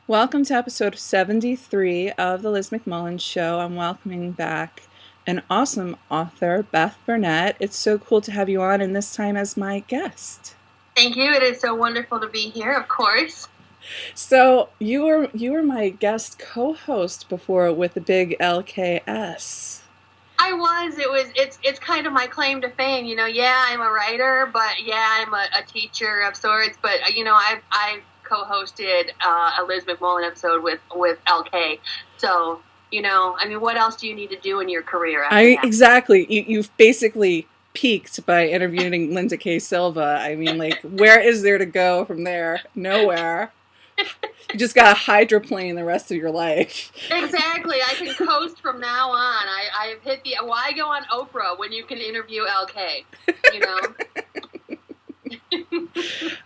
Welcome to episode 73 of the Liz McMullen Show. I'm welcoming back an awesome author, Beth Burnett. It's so cool to have you on, and this time as my guest. Thank you. It is so wonderful to be here, of course. So you were my guest co-host before with the big LKS. I was. It's kind of my claim to fame. Yeah, I'm a writer, but yeah, I'm a teacher of sorts. But I've co-hosted a Liz McMullen episode with LK. So what else do you need to do in your career after that? Exactly. You've basically peaked by interviewing Linda K. Silva. I mean, like, where is there to go from there? Nowhere. You just got to hydroplane the rest of your life. Exactly. I can coast from now on. I've hit the... Why go on Oprah when you can interview LK?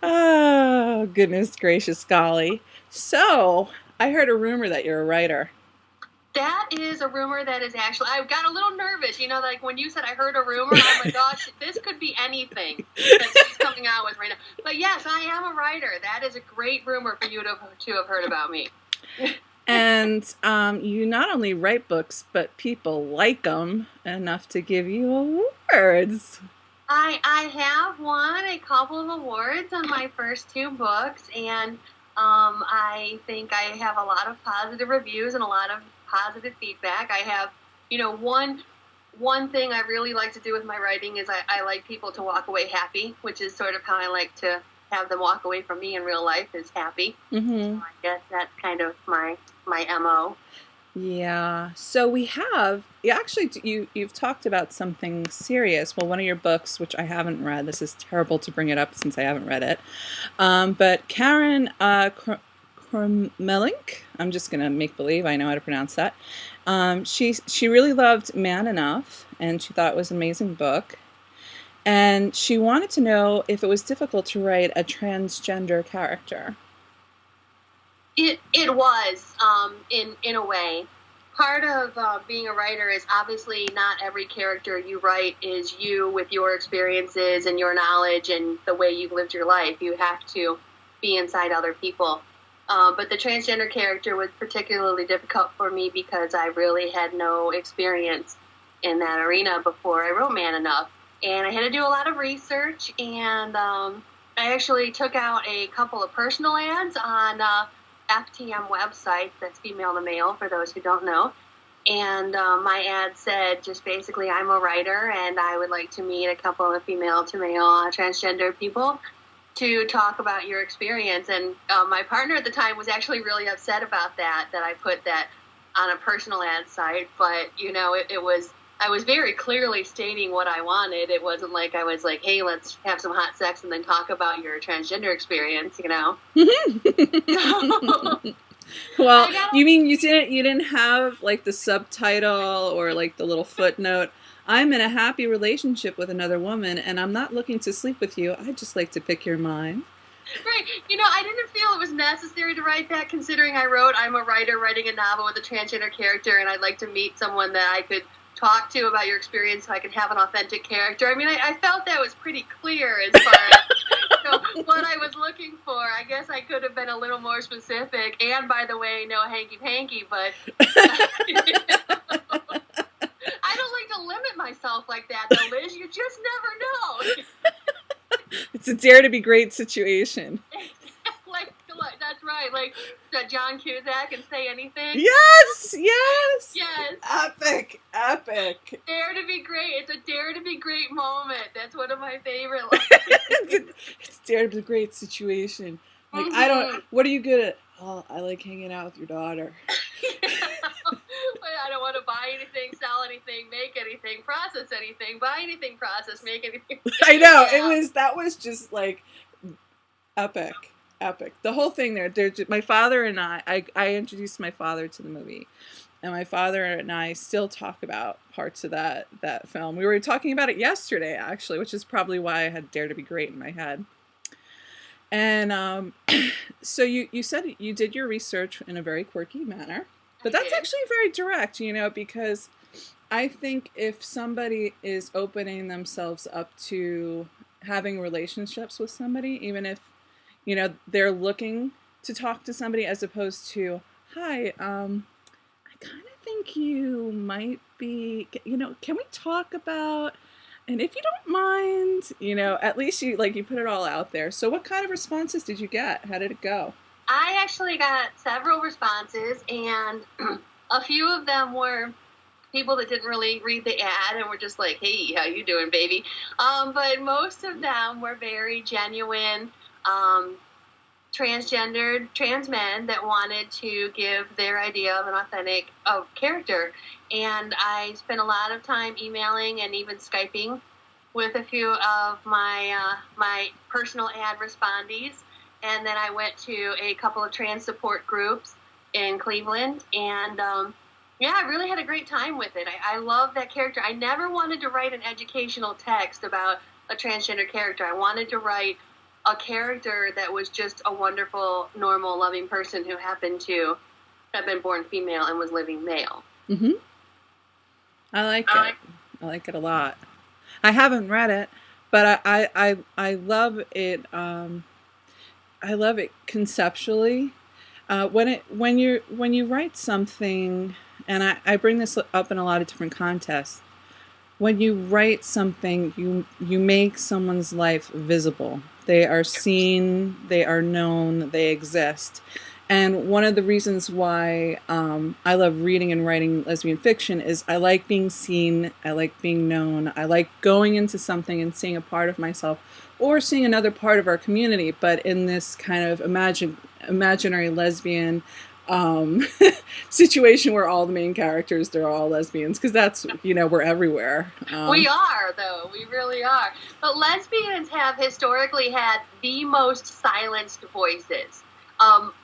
Oh, goodness gracious golly. So, I heard a rumor that you're a writer. That is a rumor that is actually... I got a little nervous, like when you said I heard a rumor, I'm like, gosh, this could be anything that she's coming out with right now. But yes, I am a writer. That is a great rumor for you to have heard about me. And you not only write books, but people like them enough to give you awards. I have won a couple of awards on my first two books, and I think I have a lot of positive reviews and a lot of positive feedback. I have, one thing I really like to do with my writing is I like people to walk away happy, which is sort of how I like to have them walk away from me in real life, is happy. Mm-hmm. So I guess that's kind of my MO. Yeah. So we have, you've talked about something serious. Well, one of your books, which I haven't read, this is terrible to bring it up since I haven't read it, but Karen Krmelink, I'm just going to make believe I know how to pronounce that. She really loved Man Enough, and she thought it was an amazing book. And she wanted to know if it was difficult to write a transgender character. It was, in a way. Part of being a writer is obviously not every character you write is you with your experiences and your knowledge and the way you've lived your life. You have to be inside other people. But the transgender character was particularly difficult for me because I really had no experience in that arena before I wrote Man Enough. And I had to do a lot of research, and I actually took out a couple of personal ads on FTM website, that's female to male for those who don't know. And my ad said just basically, I'm a writer and I would like to meet a couple of female to male transgender people to talk about your experience. And my partner at the time was actually really upset about that I put that on a personal ad site. But, I was very clearly stating what I wanted. It wasn't like I was like, hey, let's have some hot sex and then talk about your transgender experience, Well, you mean you didn't have like the subtitle or like the little footnote, I'm in a happy relationship with another woman and I'm not looking to sleep with you. I'd just like to pick your mind. Right. I didn't feel it was necessary to write that, considering I'm a writer writing a novel with a transgender character, and I'd like to meet someone that I could talk to about your experience so I could have an authentic character. I mean, I felt that was pretty clear as far as what I was looking for. I guess I could have been a little more specific. And by the way, no hanky-panky, but I don't like to limit myself like that, though, Liz. You just never know. It's a dare to be great situation. That's right. Like John Cusack and Say Anything. Yes. Epic. Dare to be great. It's a dare to be great moment. That's one of my favorite lines. It's dare to be great situation. Like, mm-hmm. What are you good at? Oh, I like hanging out with your daughter. I don't want to buy anything, sell anything, make anything, process anything, buy anything, process, make anything. I know. That was just like epic. The whole thing there. My father and I introduced my father to the movie, and my father and I still talk about parts of that film. We were talking about it yesterday, actually, which is probably why I had Dare to Be Great in my head. And so you said you did your research in a very quirky manner, but that's actually very direct, because I think if somebody is opening themselves up to having relationships with somebody, even if they're looking to talk to somebody as opposed to, hi, I kind of think you might be, can we talk about, and if you don't mind, at least you put it all out there. So what kind of responses did you get? How did it go? I actually got several responses, and a few of them were people that didn't really read the ad and were just like, hey, how you doing, baby? But most of them were very genuine, transgendered trans men that wanted to give their idea of an authentic character. And I spent a lot of time emailing and even Skyping with a few of my personal ad respondees. And then I went to a couple of trans support groups in Cleveland. And I really had a great time with it. I love that character. I never wanted to write an educational text about a transgender character. I wanted to write a character that was just a wonderful, normal, loving person who happened to have been born female and was living male. Mm-hmm. I like it. I like it a lot. I haven't read it, but I love it. I love it conceptually. When you write something, and I bring this up in a lot of different contests. When you write something, you make someone's life visible. They are seen, they are known, they exist. And one of the reasons why I love reading and writing lesbian fiction is I like being seen, I like being known, I like going into something and seeing a part of myself or seeing another part of our community, but in this kind of imaginary lesbian situation where all the main characters, they're all lesbians, because that's, we're everywhere. We are, though. We really are. But lesbians have historically had the most silenced voices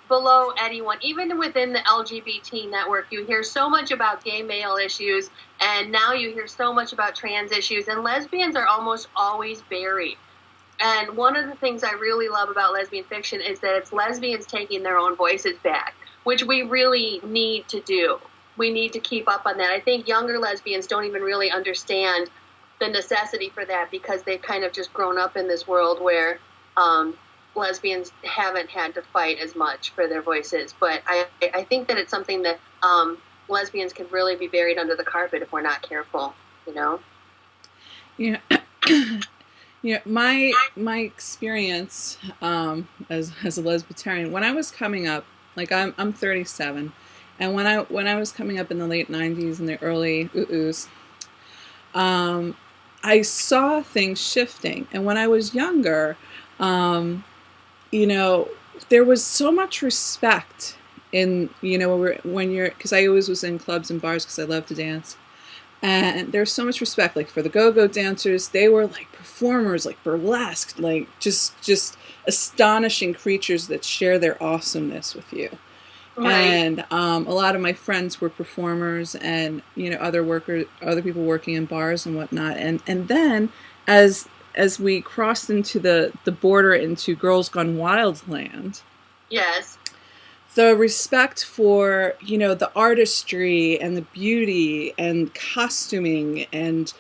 below anyone. Even within the LGBT network, you hear so much about gay male issues, and now you hear so much about trans issues, and lesbians are almost always buried. And one of the things I really love about lesbian fiction is that it's lesbians taking their own voices back, which we really need to do. We need to keep up on that. I think younger lesbians don't even really understand the necessity for that because they've kind of just grown up in this world where lesbians haven't had to fight as much for their voices. But I think that it's something that lesbians can really be buried under the carpet if we're not careful, Yeah. My experience as a lesbian, when I was coming up, I'm 37, and when I was coming up in the late 90s and the early I saw things shifting. And when I was younger, there was so much respect in, when you're, because I always was in clubs and bars because I love to dance. And there's so much respect, for the go-go dancers. They were performers, burlesque, just astonishing creatures that share their awesomeness with you. Right. And a lot of my friends were performers, and other people working in bars and whatnot. And then as we crossed into the border into Girls Gone Wild land, yes, the respect for, the artistry and the beauty and costuming and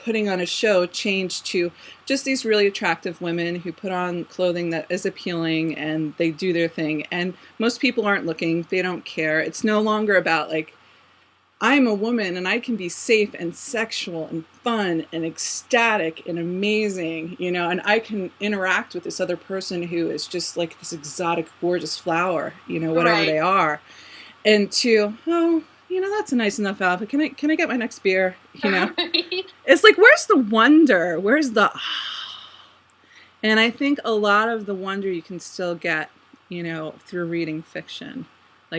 putting on a show changed to just these really attractive women who put on clothing that is appealing and they do their thing. And most people aren't looking. They don't care. It's no longer about I'm a woman and I can be safe and sexual and fun and ecstatic and amazing, and I can interact with this other person who is just this exotic, gorgeous flower, whatever right. they are. And that's a nice enough outfit. Can I get my next beer? It's where's the wonder? Where's the, and I think a lot of the wonder you can still get, through reading fiction.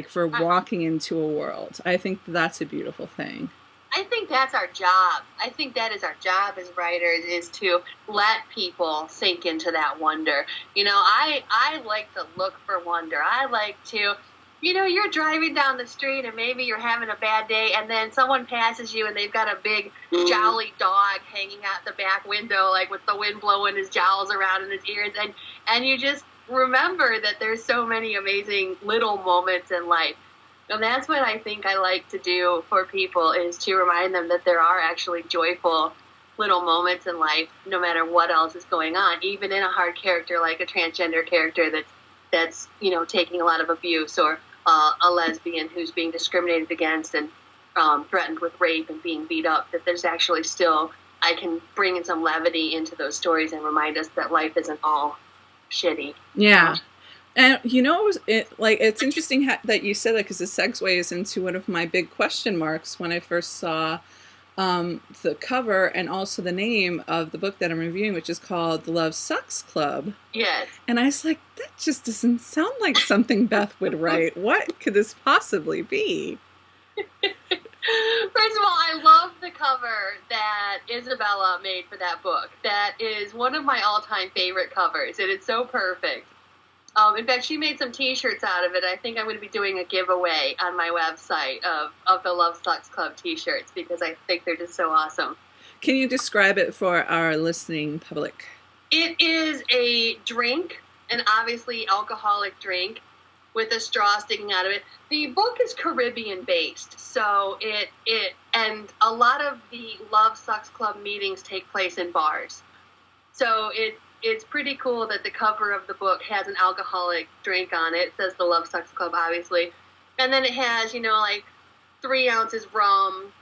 For walking into a world. I think that's a beautiful thing. I think that's our job. I think that is our job as writers, is to let people sink into that wonder. I like to look for wonder. I like to, you're driving down the street and maybe you're having a bad day and then someone passes you and they've got a big jowly dog hanging out the back window, with the wind blowing his jowls around in his ears. And you just remember that there's so many amazing little moments in life. And that's what I think I like to do for people, is to remind them that there are actually joyful little moments in life, no matter what else is going on, even in a hard character like a transgender character that's that's, you know, taking a lot of abuse, or a lesbian who's being discriminated against and threatened with rape and being beat up, that there's actually still, I can bring in some levity into those stories and remind us that life isn't all shitty. Yeah. And, you know, it's interesting that you said that, because it segues into one of my big question marks when I first saw the cover and also the name of the book that I'm reviewing, which is called The Love Sucks Club. Yes. And I was like, that just doesn't sound like something Beth would write. What could this possibly be? First of all, I love the cover that Isabella made for that book. That is one of my all-time favorite covers. It is so perfect. In fact, she made some t-shirts out of it. I think I'm going to be doing a giveaway on my website of the Love Sucks Club t-shirts, because I think they're just so awesome. Can you describe it for our listening public? It is a drink, an obviously alcoholic drink, with a straw sticking out of it. The book is Caribbean based, so and a lot of the Love Sucks Club meetings take place in bars. So it's pretty cool that the cover of the book has an alcoholic drink on it. It says the Love Sucks Club, obviously. And then it has, you know, like 3 ounces rum,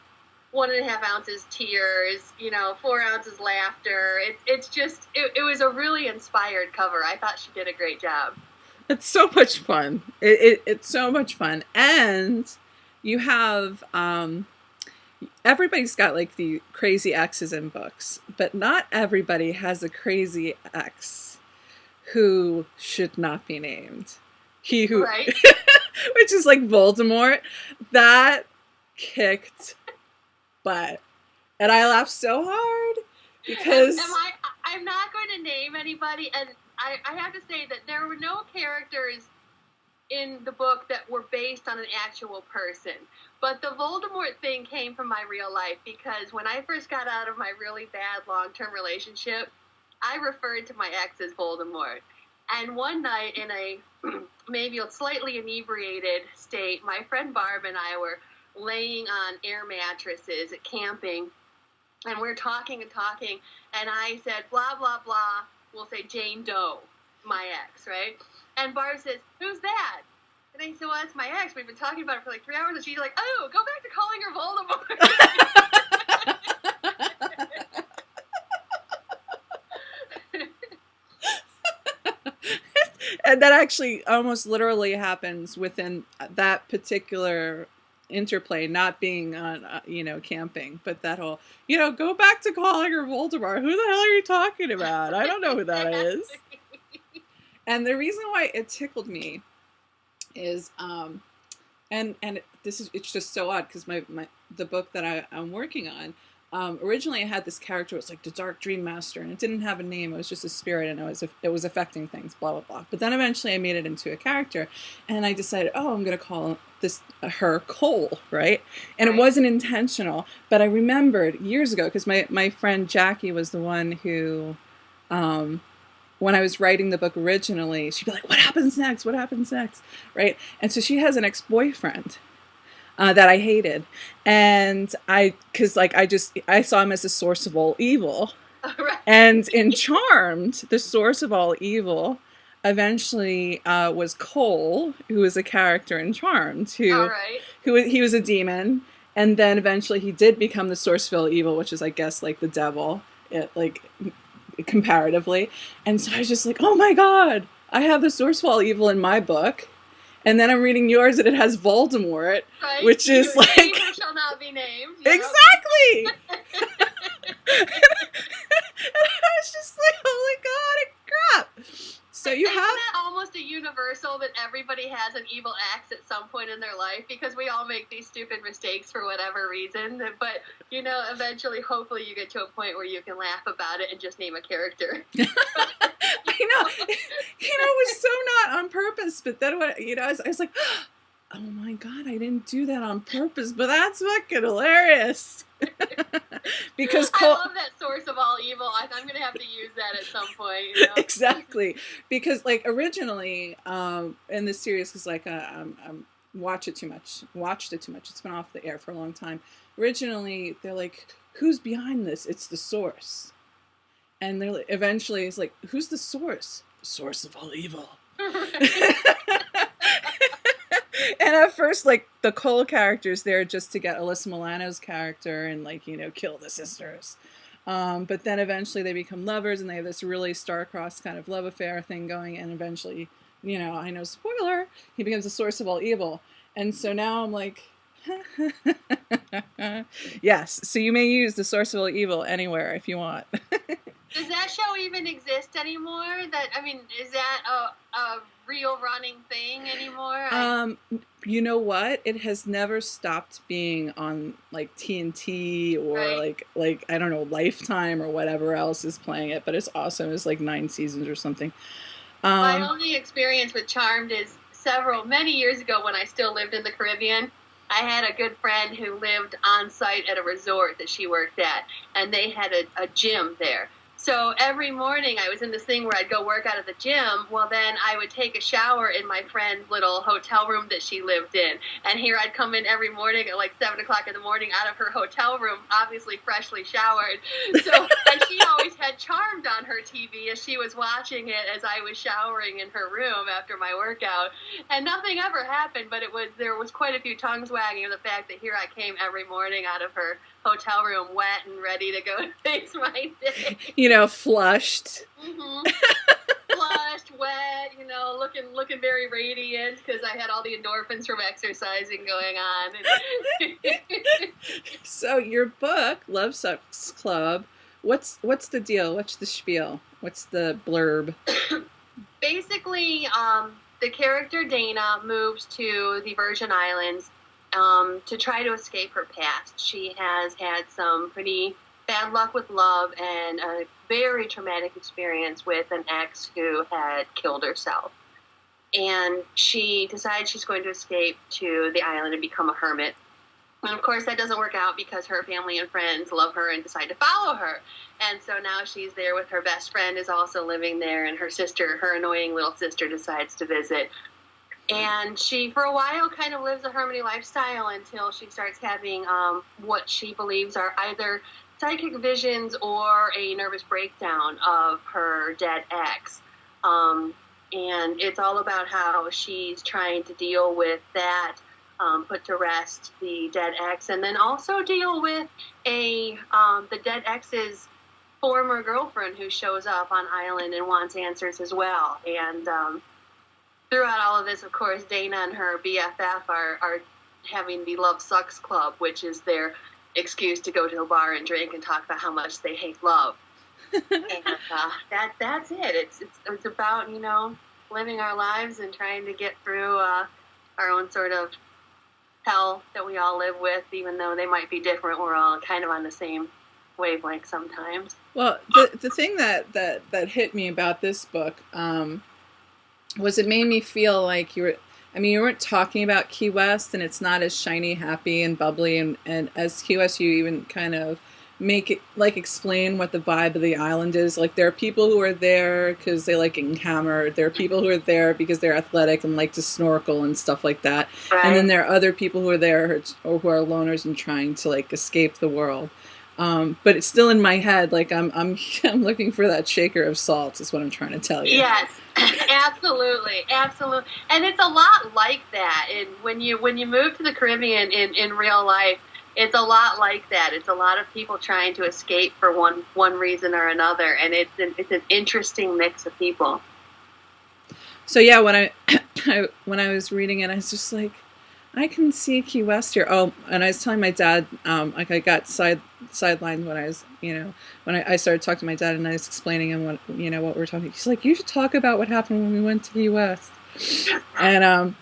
1.5 ounces tears, you know, 4 ounces laughter. It was a really inspired cover. I thought she did a great job. It's so much fun. It's so much fun. And you have, everybody's got like the crazy exes in books, but not everybody has a crazy ex who should not be named. He who, right. Which is like Voldemort. That kicked butt. And I laughed so hard because... I'm not going to name anybody, and I have to say that there were no characters in the book that were based on an actual person. But the Voldemort thing came from my real life, because when I first got out of my really bad long-term relationship, I referred to my ex as Voldemort. And one night, in a maybe a slightly inebriated state, my friend Barb and I were laying on air mattresses at camping, and we're talking, and I said, blah, blah, blah, we'll say Jane Doe, my ex, right? And Barb says, who's that? And I said, well, that's my ex. We've been talking about it for like 3 hours. And she's like, oh, go back to calling her Voldemort. And that actually almost literally happens within that particular interplay, not being on, camping, but that whole, go back to calling her Voldemort. Who the hell are you talking about? I don't know who that is. And the reason why it tickled me is, it's just so odd, because the book that I'm working on, originally I had this character. It was like the Dark Dream Master, and it didn't have a name. It was just a spirit, and it was affecting things, blah, blah, blah. But then eventually I made it into a character, and I decided, I'm going to call her Cole, right? And It wasn't intentional, but I remembered years ago, because my friend Jackie was the one who, when I was writing the book originally, she'd be like, what happens next? What happens next? Right? And so she has an ex-boyfriend that I hated. And I saw him as the source of all evil. Right. And in Charmed, the source of all evil eventually was Cole, who was a character in Charmed, he was a demon. And then eventually he did become the source of all evil, which is, I guess, like the devil, comparatively. And so I was just like, oh my God, I have the source of all evil in my book. And then I'm reading yours, and it has Voldemort, which is like... Evil shall not be named. Exactly! And I was just like, oh my God, crap. So Isn't that almost a universal, that everybody has an evil ex at some point in their life? Because we all make these stupid mistakes for whatever reason. But, eventually, hopefully you get to a point where you can laugh about it and just name a character. I know. It was so not on purpose. But then, I was like, oh my God, I didn't do that on purpose. But that's fucking hilarious. Because I love that source of all evil. I'm going to have to use that at some point. Exactly. Because originally in this series, because watched it too much. It's been off the air for a long time. Originally, they're like, who's behind this? It's the source. And they're eventually it's like, who's the source? The source of all evil. And at first, like, the Cole character's there just to get Alyssa Milano's character and, like, you know, kill the sisters. But then eventually they become lovers and they have this really star-crossed kind of love affair thing going. And eventually, you know, I know, spoiler, he becomes the source of all evil. And so now I'm like, yes, so you may use the source of all evil anywhere if you want. Does that show even exist anymore? Is that a real running thing anymore? You know what? It has never stopped being on like TNT or right. like I don't know, Lifetime or whatever else is playing it, but it's awesome. It's like 9 seasons or something. My only experience with Charmed is many years ago when I still lived in the Caribbean. I had a good friend who lived on site at a resort that she worked at, and they had a gym there. So every morning I was in this thing where I'd go work out at the gym. Well, then I would take a shower in my friend's little hotel room that she lived in. And here I'd come in every morning at like 7 o'clock in the morning out of her hotel room, obviously freshly showered. So, and she always had Charmed on her TV as she was watching it as I was showering in her room after my workout. And nothing ever happened, but there was quite a few tongues wagging of the fact that here I came every morning out of her hotel room wet and ready to go face my day. You know, flushed. Mm-hmm. Flushed, wet, you know, looking very radiant because I had all the endorphins from exercising going on. So your book, Love Sucks Club, what's the deal? What's the spiel? What's the blurb? Basically, the character Dana moves to the Virgin Islands to try to escape her past. She has had some pretty bad luck with love and a very traumatic experience with an ex who had killed herself. And she decides she's going to escape to the island and become a hermit. And of course that doesn't work out because her family and friends love her and decide to follow her. And so now she's there with her best friend is also living there, and her sister, her annoying little sister, decides to visit. And she, for a while, kind of lives a hermity lifestyle until she starts having what she believes are either psychic visions or a nervous breakdown of her dead ex. And it's all about how she's trying to deal with that, put to rest the dead ex, and then also deal with the dead ex's former girlfriend who shows up on island and wants answers as well. And throughout all of this, of course, Dana and her BFF are having the Love Sucks Club, which is their excuse to go to a bar and drink and talk about how much they hate love. And that's it. It's about, you know, living our lives and trying to get through our own sort of hell that we all live with, even though they might be different. We're all kind of on the same wavelength sometimes. Well, the thing that hit me about this book was it made me feel like you weren't talking about Key West, and it's not as shiny, happy, and bubbly, and as Key West, you even kind of make it, like, explain what the vibe of the island is. Like, there are people who are there because they like getting hammered. There are people who are there because they're athletic and like to snorkel and stuff like that. Right. And then there are other people who are there or who are loners and trying to, like, escape the world. But it's still in my head, like, I'm looking for that shaker of salt is what I'm trying to tell you. Yes, absolutely. And it's a lot like that. And when you move to the Caribbean in real life, it's a lot like that. It's a lot of people trying to escape for one reason or another, and it's an interesting mix of people. So yeah, when I was reading it, I was just like, I can see Key West here. Oh, and I was telling my dad, like, I got sidelined when I was, when I started talking to my dad, and I was explaining him what we're talking. He's like, you should talk about what happened when we went to Key West. And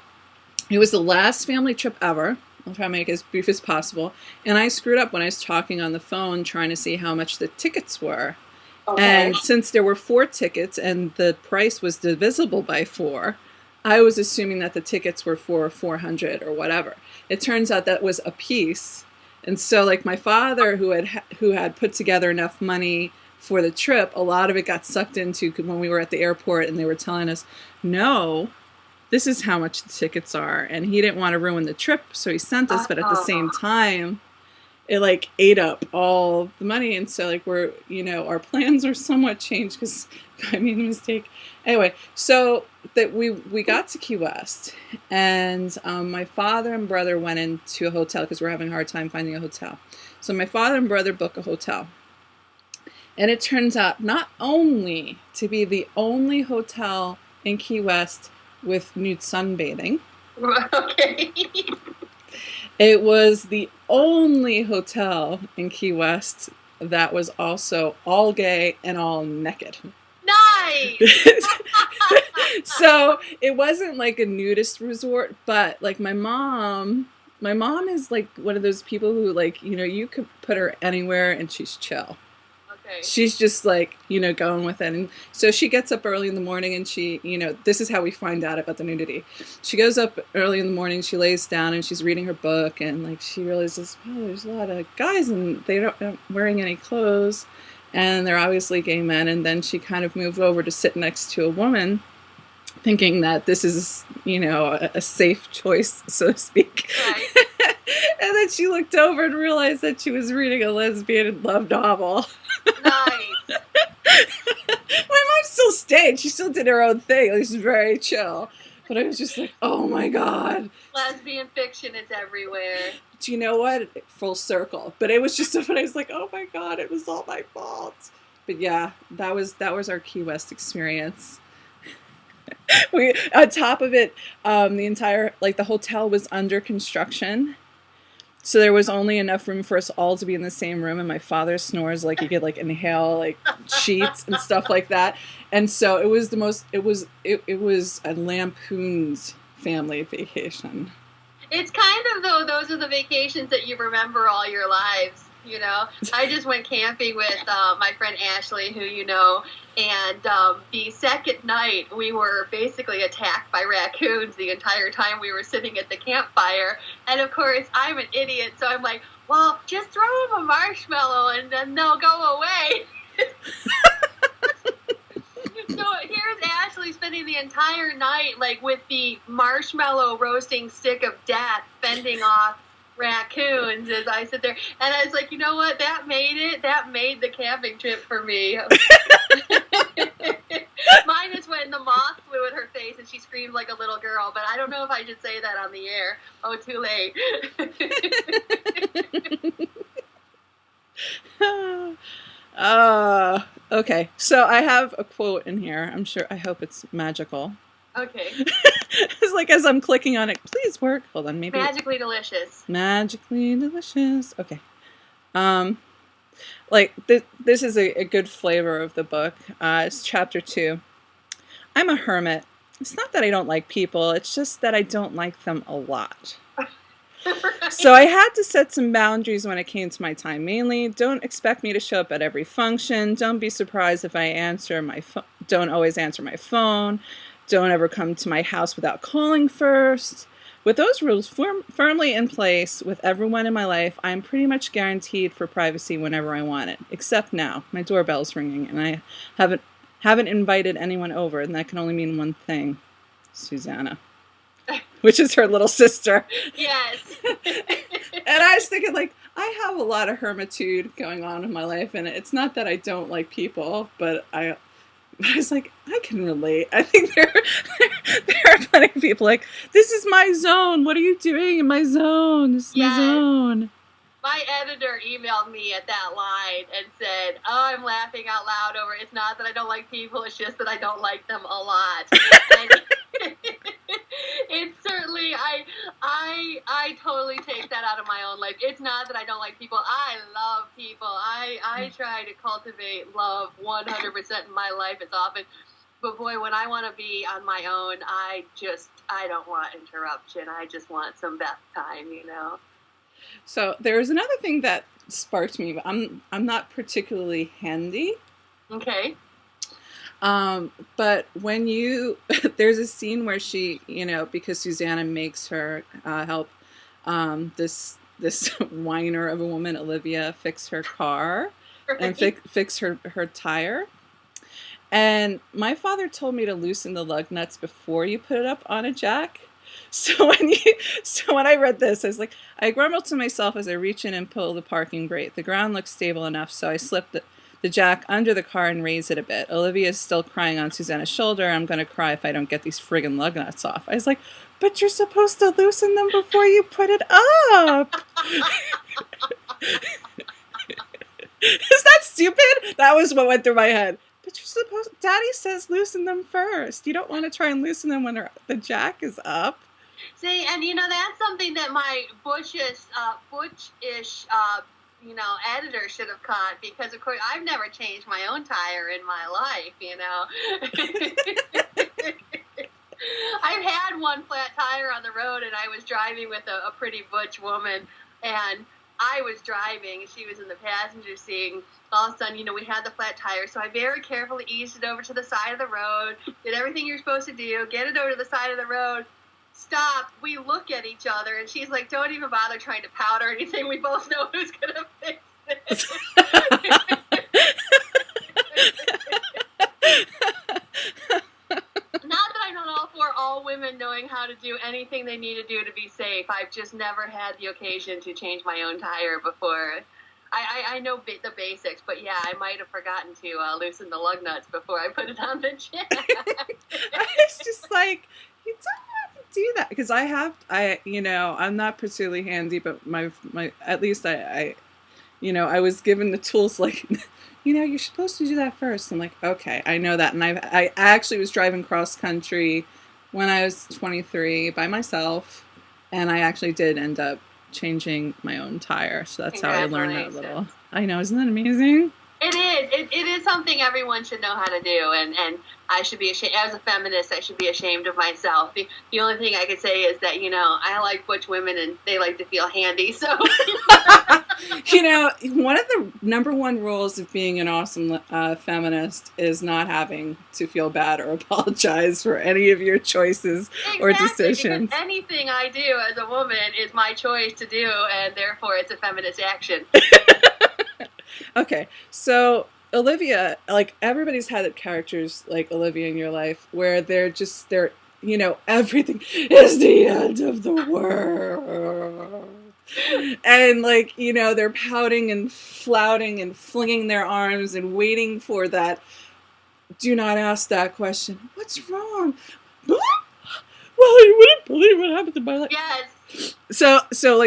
it was the last family trip ever. I'll try to make it as brief as possible. And I screwed up when I was talking on the phone trying to see how much the tickets were. Okay. And since there were 4 tickets and the price was divisible by 4, I was assuming that the tickets were for $400 or whatever. It turns out that was a piece. And so, like, my father, who had put together enough money for the trip, a lot of it got sucked into when we were at the airport and they were telling us, no, this is how much the tickets are. And he didn't want to ruin the trip, so he sent us. But at the same time, it, like, ate up all the money. And so, like, our plans are somewhat changed because I made a mistake. Anyway, so that we got to Key West, and my father and brother went into a hotel because we're having a hard time finding a hotel. So my father and brother book a hotel. And it turns out not only to be the only hotel in Key West with nude sunbathing. Okay. It was the only hotel in Key West that was also all gay and all naked. Nice! So it wasn't like a nudist resort, but like my mom is like one of those people who, like, you know, you could put her anywhere and she's chill. Okay. She's just like, you know, going with it. And so she gets up early in the morning and she, you know, this is how we find out about the nudity. She goes up early in the morning, she lays down and she's reading her book, and like she realizes, oh, there's a lot of guys and they aren't wearing any clothes, and they're obviously gay men. And then she kind of moved over to sit next to a woman, thinking that this is, you know, a safe choice, so to speak. Right. And then she looked over and realized that she was reading a lesbian love novel. Nice. My mom still stayed. She still did her own thing. It was very chill. But I was just like, oh my God. Lesbian fiction is everywhere. Do you know what? Full circle. But it was just so funny. I was like, oh my God, it was all my fault. But yeah, that was our Key West experience. We, on top of it, the entire, like, the hotel was under construction. So there was only enough room for us all to be in the same room, and my father snores like he could like inhale like sheets and stuff like that. And so it was it was a lampoon's family vacation. It's kind of, though, those are the vacations that you remember all your lives, you know? I just went camping with my friend Ashley, who you know, and the second night we were basically attacked by raccoons the entire time we were sitting at the campfire. And of course, I'm an idiot, so I'm like, well, just throw them a marshmallow and then they'll go away. So here's Ashley spending the entire night like with the marshmallow roasting stick of death fending off raccoons as I sit there. And I was like, you know what? That made the camping trip for me. Mine is when the moth flew at her face and she screamed like a little girl, but I don't know if I should say that on the air. Oh, too late. Okay. So I have a quote in here. I hope it's magical. Okay. It's like as I'm clicking on it, please work. Hold on, maybe. Magically delicious. Magically delicious. Okay. Like this is a good flavor of the book. It's chapter 2. I'm a hermit. It's not that I don't like people. It's just that I don't like them a lot. Right. So I had to set some boundaries when it came to my time. Mainly, don't expect me to show up at every function. Don't be surprised if I don't always answer my phone. Don't ever come to my house without calling first. With those rules firmly in place with everyone in my life, I'm pretty much guaranteed for privacy whenever I want it. Except now, my doorbell's ringing, and I haven't invited anyone over, and that can only mean one thing: Susanna, which is her little sister. Yes. And I was thinking, like, I have a lot of hermitude going on in my life, and it's not that I don't like people, but I was like, I can relate. I think there are plenty of people like, this is my zone. What are you doing in my zone? This is my zone. My editor emailed me at that line and said, oh, I'm laughing out loud over it. It's not that I don't like people, it's just that I don't like them a lot. And it's certainly, I totally take that out of my own life. It's not that I don't like people. I love people. I try to cultivate love 100% in my life as often. But boy, when I want to be on my own, I don't want interruption. I just want some Beth time, you know? So there's another thing that sparked me, but I'm not particularly handy. Okay. But when there's a scene where she, you know, because Susanna makes her help this whiner of a woman, Olivia, fix her car. Right. And fix her tire. And my father told me to loosen the lug nuts before you put it up on a jack. So when I read this, I was like, I grumbled to myself as I reach in and pull the parking brake. The ground looked stable enough, so I slipped the jack under the car and raise it a bit. Olivia is still crying on Susanna's shoulder. I'm going to cry if I don't get these friggin' lug nuts off. I was like, but you're supposed to loosen them before you put it up. Is that stupid? That was what went through my head. But you're supposed, Daddy says loosen them first. You don't want to try and loosen them when the jack is up. See, and that's something that my butchish, editor should have caught, because of course I've never changed my own tire in my life, I've had one flat tire on the road, and I was driving with a pretty butch woman, and I was driving, and she was in the passenger seat. All of a sudden, we had the flat tire, so I very carefully eased it over to the side of the road, did everything you're supposed to do, get it over to the side of the road, stop, we look at each other, and she's like, don't even bother trying to pout or anything, we both know who's going to fix it. Not that I'm not all for all women knowing how to do anything they need to do to be safe. I've just never had the occasion to change my own tire before. I know the basics, but yeah, I might have forgotten to loosen the lug nuts before I put it on the jack. It's just like, you don't have to do that, because I'm not particularly handy, but my at least I was given the tools, like, you're supposed to do that first. I'm like, okay, I know that. And I actually was driving cross country when I was 23 by myself, and I actually did end up changing my own tire. So that's how I learned that little. I know, isn't that amazing? It is. It is something everyone should know how to do, and I should be ashamed. As a feminist, I should be ashamed of myself. The only thing I could say is that, I like butch women, and they like to feel handy, so... One of the number one rules of being an awesome feminist is not having to feel bad or apologize for any of your choices or decisions. Because anything I do as a woman is my choice to do, and therefore it's a feminist action. Okay, so Olivia, like, everybody's had characters like Olivia in your life where they're everything is the end of the world. And, they're pouting and flouting and flinging their arms and waiting for that, do not ask that question. What's wrong? Well, you wouldn't believe what happened to my life. Yes. So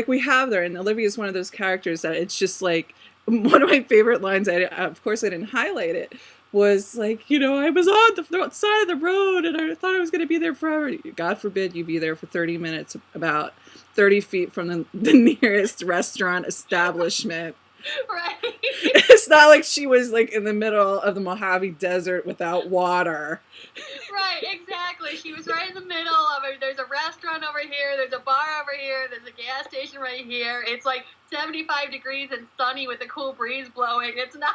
we have there, and Olivia is one of those characters that it's just like, one of my favorite lines, of course I didn't highlight it, was like, I was on the side of the road and I thought I was going to be there forever. God forbid you be there for 30 minutes, about 30 feet from the nearest restaurant establishment. Right. It's not like she was like in the middle of the Mojave Desert without water. Right, exactly. She was right in the middle of it. There's a restaurant over here, there's a bar over here, there's a gas station right here. It's like 75 degrees and sunny with a cool breeze blowing. It's not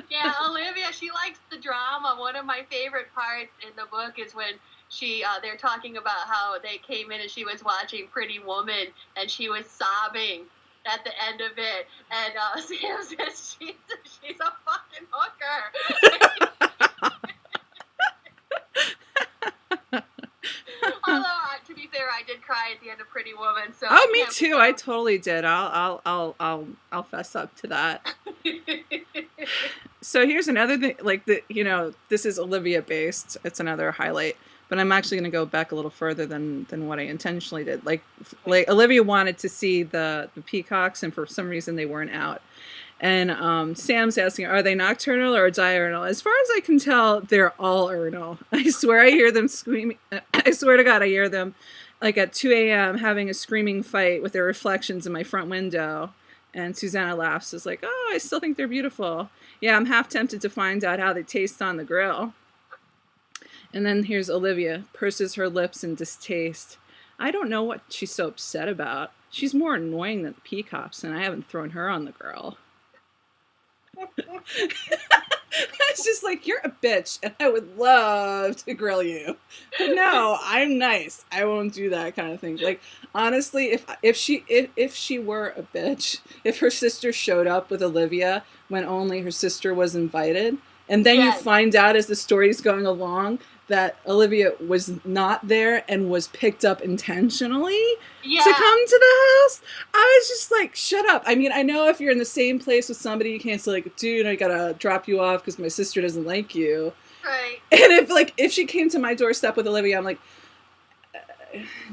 Yeah, Olivia, she likes the drama. One of my favorite parts in the book is when they're talking about how they came in and she was watching Pretty Woman and she was sobbing at the end of it, and Sam says she's a fucking hooker. Although, to be fair, I did cry at the end of Pretty Woman. So me too. I totally did. I'll fess up to that. So here's another thing. Like this is Olivia based. It's another highlight. But I'm actually going to go back a little further than what I intentionally did. Like Olivia wanted to see the peacocks, and for some reason they weren't out. And Sam's asking, are they nocturnal or diurnal? As far as I can tell, they're all urnal. I swear I hear them screaming. I swear to God, I hear them like at 2 a.m. having a screaming fight with their reflections in my front window. And Susanna laughs. Is like, oh, I still think they're beautiful. Yeah, I'm half tempted to find out how they taste on the grill. And then here's Olivia, purses her lips in distaste. I don't know what she's so upset about. She's more annoying than the peacocks, and I haven't thrown her on the grill. It's just like, you're a bitch, and I would love to grill you. But no, I'm nice. I won't do that kind of thing. Like, honestly, if she were a bitch, if her sister showed up with Olivia when only her sister was invited, and then you find out as the story's going along that Olivia was not there and was picked up intentionally Yeah. to come to the house. I was just like, shut up. I mean, I know if you're in the same place with somebody, you can't say like, dude, I gotta drop you off because my sister doesn't like you. Right. And if she came to my doorstep with Olivia, I'm like,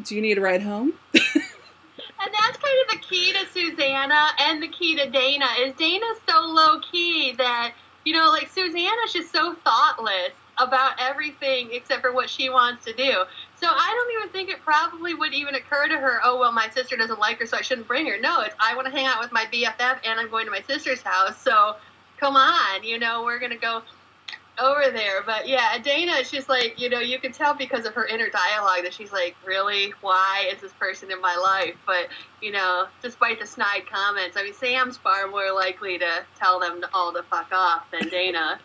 do you need a ride home? And that's kind of the key to Susanna and the key to Dana, is Dana's so low-key that, you know, like, Susanna's just so thoughtless about everything except for what she wants to do. So I don't even think it probably would even occur to her, oh, well, my sister doesn't like her, so I shouldn't bring her. No, it's, I want to hang out with my BFF, and I'm going to my sister's house, so come on, you know, we're going to go over there. But yeah, Dana is just like, you know, you can tell because of her inner dialogue that she's like, really, why is this person in my life? But, you know, despite the snide comments, I mean, Sam's far more likely to tell them all to fuck off than Dana.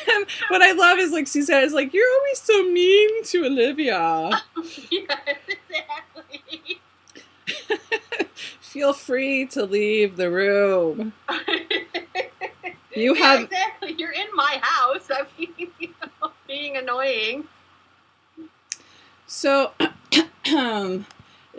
And what I love is like Susanna is like, you're always so mean to Olivia. Yes, exactly. Feel free to leave the room. You yeah, have exactly. You're in my house. I mean, you know, being annoying. So,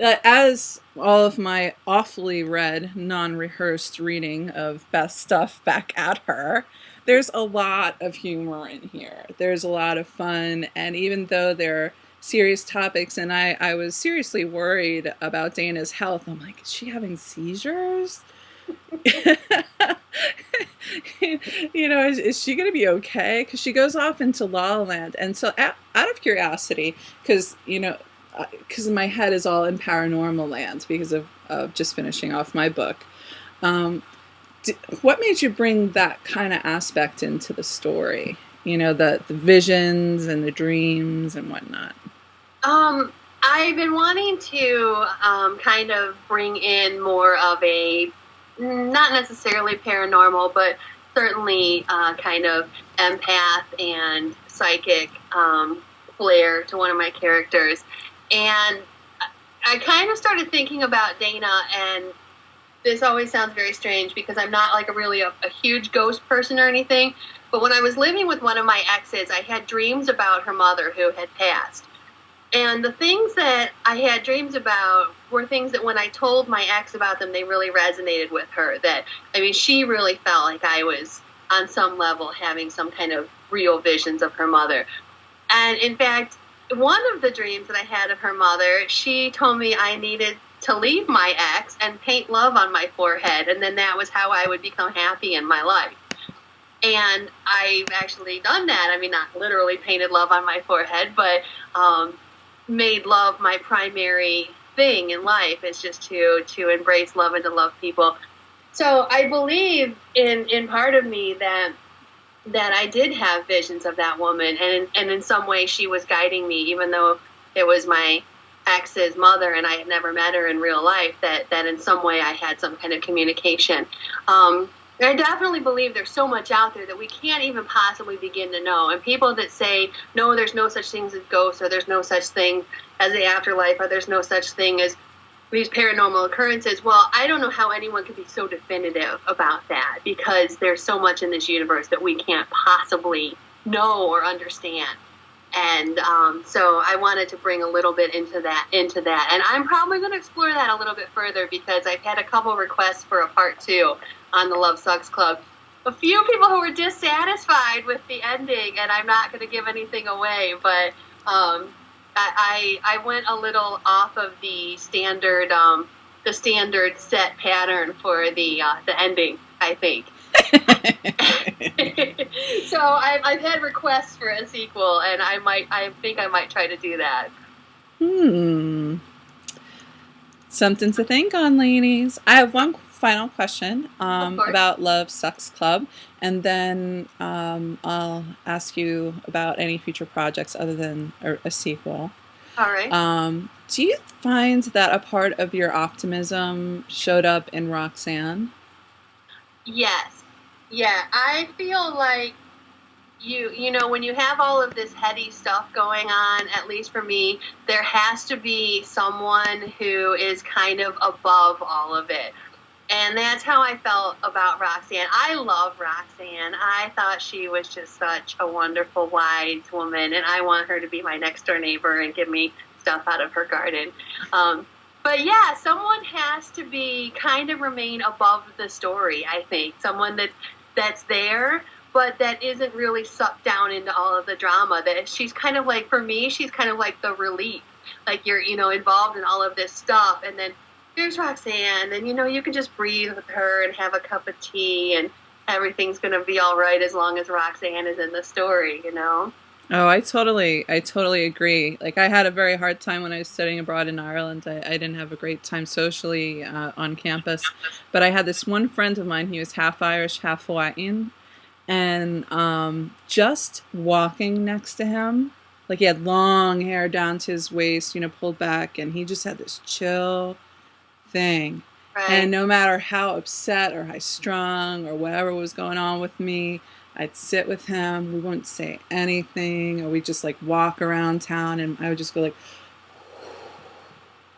as all of my awfully read, non-rehearsed reading of Beth's stuff back at her, there's a lot of humor in here. There's a lot of fun, and even though they're serious topics, and I was seriously worried about Dana's health, I'm like, is she having seizures? You know, is she going to be okay? Because she goes off into La La Land. And so out of curiosity, because, you know, because my head is all in paranormal land because of just finishing off my book. What made you bring that kind of aspect into the story? You know, the visions and the dreams and whatnot. I've been wanting to kind of bring in more of a, not necessarily paranormal, but certainly kind of empath and psychic flair to one of my characters. And I kind of started thinking about Dana, and this always sounds very strange because I'm not like a huge ghost person or anything, but when I was living with one of my exes, I had dreams about her mother who had passed. And the things that I had dreams about were things that when I told my ex about them, they really resonated with her. That, I mean, she really felt like I was on some level having some kind of real visions of her mother. And in fact, one of the dreams that I had of her mother, she told me I needed to leave my ex and paint love on my forehead. And then that was how I would become happy in my life. And I've actually done that. I mean, not literally painted love on my forehead, but made love my primary thing in life, is just to embrace love and to love people. So I believe in part of me that I did have visions of that woman, and in some way she was guiding me, even though it was my ex's mother and I had never met her in real life, that in some way I had some kind of communication. I definitely believe there's so much out there that we can't even possibly begin to know. And people that say, no, there's no such things as ghosts, or there's no such thing as the afterlife, or there's no such thing as these paranormal occurrences, well, I don't know how anyone could be so definitive about that, because there's so much in this universe that we can't possibly know or understand. And so I wanted to bring a little bit into that. And I'm probably going to explore that a little bit further, because I've had a couple requests for a part 2 on the Love Sucks Club. A few people who were dissatisfied with the ending, and I'm not going to give anything away, but I went a little off of the standard set pattern for the ending, I think. So I've had requests for a sequel, and I think I might try to do that. Something to think on, ladies. I have one final question about Love Sucks Club, and then I'll ask you about any future projects other than a sequel. All right. Do you find that a part of your optimism showed up in Roxanne? Yes. Yeah, I feel like you know, when you have all of this heady stuff going on, at least for me, there has to be someone who is kind of above all of it. And that's how I felt about Roxanne. I love Roxanne. I thought she was just such a wonderful, wise woman, and I want her to be my next door neighbor and give me stuff out of her garden. But yeah, someone has to be kind of remain above the story, I think. Someone that's there, but that isn't really sucked down into all of the drama. That she's kind of like, for me, she's kind of like the relief. Like you're, involved in all of this stuff, and then here's Roxanne, and you can just breathe with her and have a cup of tea, and everything's gonna be all right as long as Roxanne is in the story. Oh, I totally agree. Like, I had a very hard time when I was studying abroad in Ireland. I didn't have a great time socially on campus, but I had this one friend of mine. He was half Irish, half Hawaiian, and just walking next to him, like he had long hair down to his waist, pulled back, and he just had this chill thing. Right. And no matter how upset or high strung or whatever was going on with me, I'd sit with him. We wouldn't say anything, or we'd just like walk around town, and I would just go like,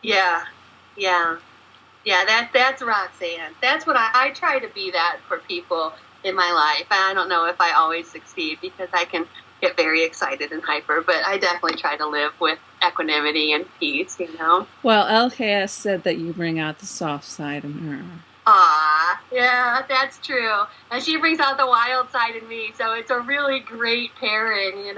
yeah. That's Roxanne. That's what I try to be that for people in my life. I don't know if I always succeed because I can get very excited and hyper, but I definitely try to live with equanimity and peace, Well, LKS said that you bring out the soft side in her. Ah, yeah, that's true. And she brings out the wild side in me, so it's a really great pairing,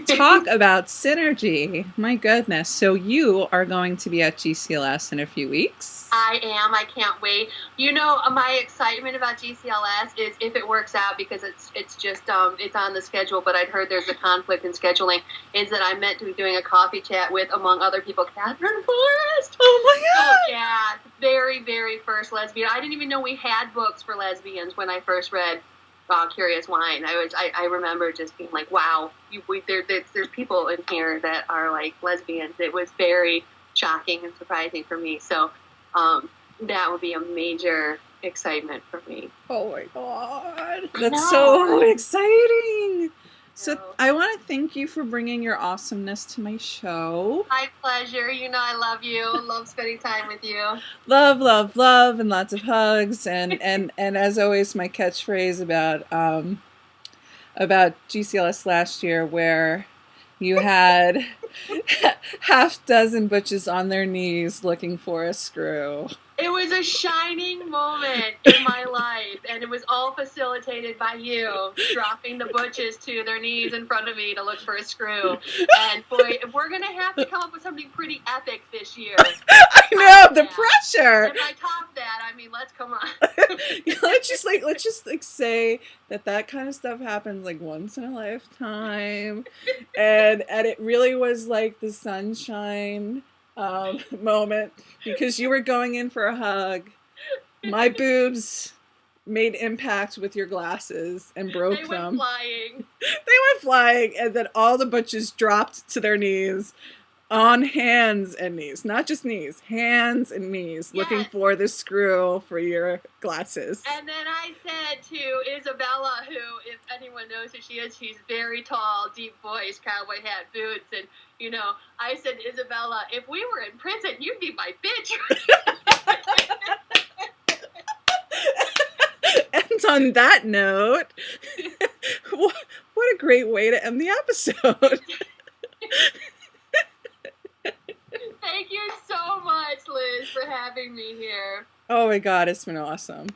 Talk about synergy. My goodness. So you are going to be at GCLS in a few weeks. I am. I can't wait. My excitement about GCLS is if it works out, because it's just it's on the schedule, but I'd heard there's a conflict in scheduling, is that I'm meant to be doing a coffee chat with, among other people, Catherine Forrest. Oh my God. Oh, yeah. Very, very first lesbian. I didn't even know we had books for lesbians when I first read Curious Wine. I remember just being like, wow, there's people in here that are like lesbians. It was very shocking and surprising for me. So that would be a major excitement for me. Oh my God. That's so exciting. So I want to thank you for bringing your awesomeness to my show. My pleasure. I love you. Love spending time with you. Love, love, love, and lots of hugs. And as always, my catchphrase about GCLS last year, where you had half dozen butches on their knees looking for a screw. It was a shining moment in my life, and it was all facilitated by you dropping the butches to their knees in front of me to look for a screw. And boy, we're going to have to come up with something pretty epic this year. I know, the pressure. If I top that, let's come on. let's just say that kind of stuff happens like once in a lifetime. And it really was like the sunshine moment, because you were going in for a hug. My boobs made impact with your glasses and broke them. They went flying, and then all the butches dropped to their knees, on hands and knees, not just knees, hands and knees, looking for the screw for your glasses. And then I said to Isabella, who, if anyone knows who she is, she's very tall, deep voice, cowboy hat, boots, and I said to Isabella, if we were in prison, you'd be my bitch. And on that note, what a great way to end the episode. Thank you so much, Liz, for having me here. Oh my God, it's been awesome.